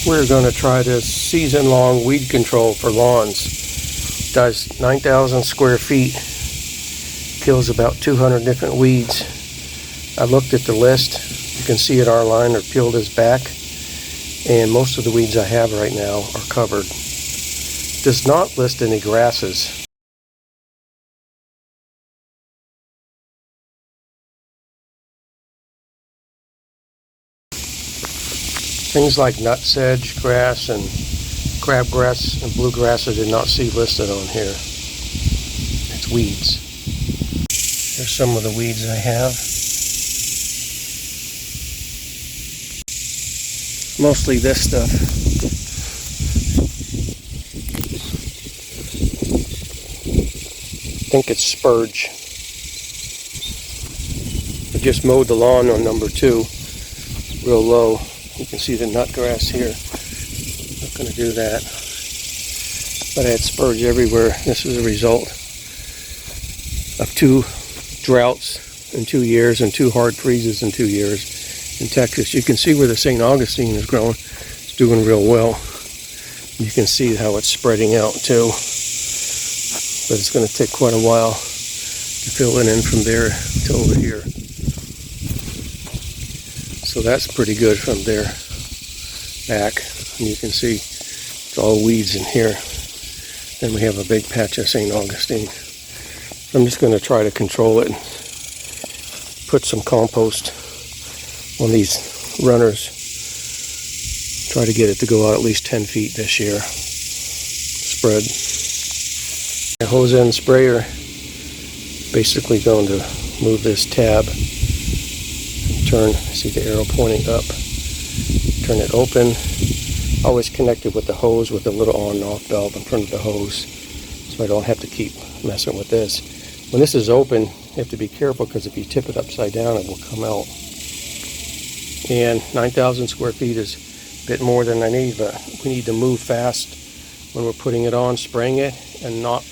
We're going to try this season-long weed control for lawns. Does 9,000 square feet, kills about 200 different weeds. I looked at the list. You can see it, our line are peeled as back, and most of the weeds I have right now are covered. Does not list any grasses. Things like nutsedge grass and crabgrass and bluegrass I did not see listed on here. It's weeds. Here's some of the weeds I have. Mostly this stuff. I think it's spurge. I just mowed the lawn on number 2, real low. You can see the nut grass here. Not going to do that. But I had spurge everywhere. This is a result of 2 droughts in 2 years and 2 hard freezes in 2 years in Texas. You can see where the St. Augustine is growing. It's doing real well. You can see how it's spreading out too. But it's going to take quite a while to fill it in from there to over here. So that's pretty good from there back. And you can see it's all weeds in here. Then we have a big patch of St. Augustine. I'm just going to try to control it and put some compost on these runners. Try to get it to go out at least 10 feet this year. Spread. The hose end sprayer, basically going to move this tab. Turn, see the arrow pointing up. Turn it open. Always connected with the hose with a little on and off valve in front of the hose, so I don't have to keep messing with this. When this is open, you have to be careful because if you tip it upside down, it will come out. And 9,000 square feet is a bit more than I need, but we need to move fast when we're putting it on, spraying it, and not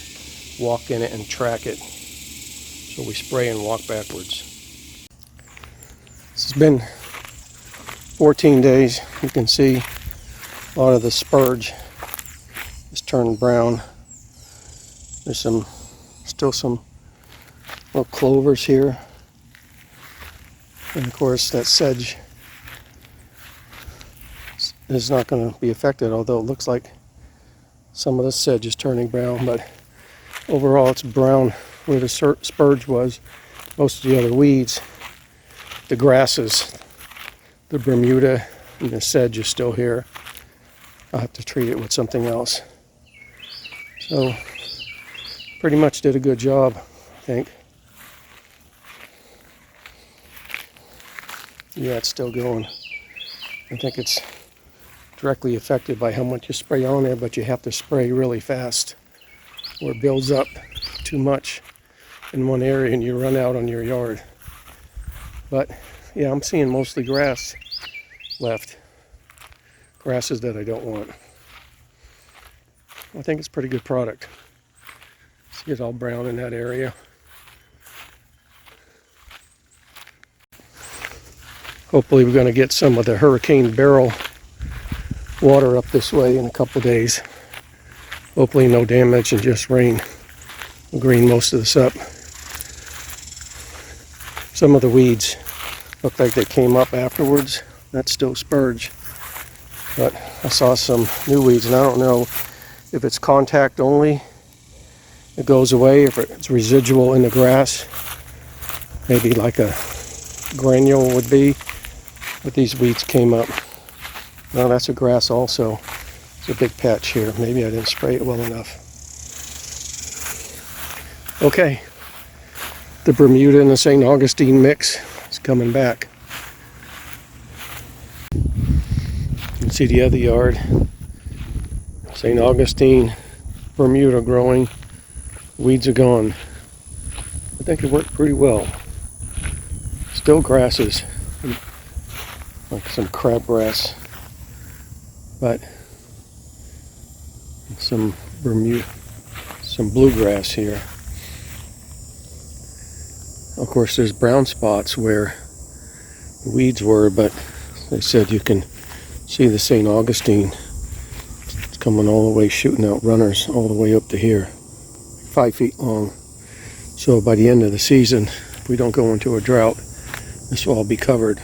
walk in it and track it. So we spray and walk backwards. It's been 14 days. You can see a lot of the spurge is turned brown. There's still some little clovers here. And of course that sedge is not going to be affected, although it looks like some of the sedge is turning brown, but overall it's brown where the spurge was. Most of the other weeds, the grasses, the Bermuda, and the sedge is still here. I'll have to treat it with something else. So, pretty much did a good job, I think. Yeah, it's still going. I think it's directly affected by how much you spray on there, but you have to spray really fast or it builds up too much in one area and you run out on your yard. But yeah, I'm seeing mostly grass left. Grasses that I don't want. I think it's a pretty good product. See, it's all brown in that area. Hopefully we're going to get some of the hurricane barrel water up this way in a couple days. Hopefully no damage and just rain. We'll green most of this up. Some of the weeds look like they came up afterwards. That's still spurge. But I saw some new weeds, and I don't know if it's contact only, it goes away, if it's residual in the grass, maybe like a granule would be, but these weeds came up. Now that's a grass also. It's a big patch here. Maybe I didn't spray it well enough. Okay, the Bermuda and the St. Augustine mix is coming back. You can see the other yard. St. Augustine, Bermuda growing. Weeds are gone. I think it worked pretty well. Still grasses, like some crabgrass, but some Bermuda, some bluegrass here. Of course, there's brown spots where the weeds were, but they said you can See the St. Augustine. It's coming all the way, shooting out runners all the way up to here. 5 feet long. So by the end of the season, if we don't go into a drought, this will all be covered.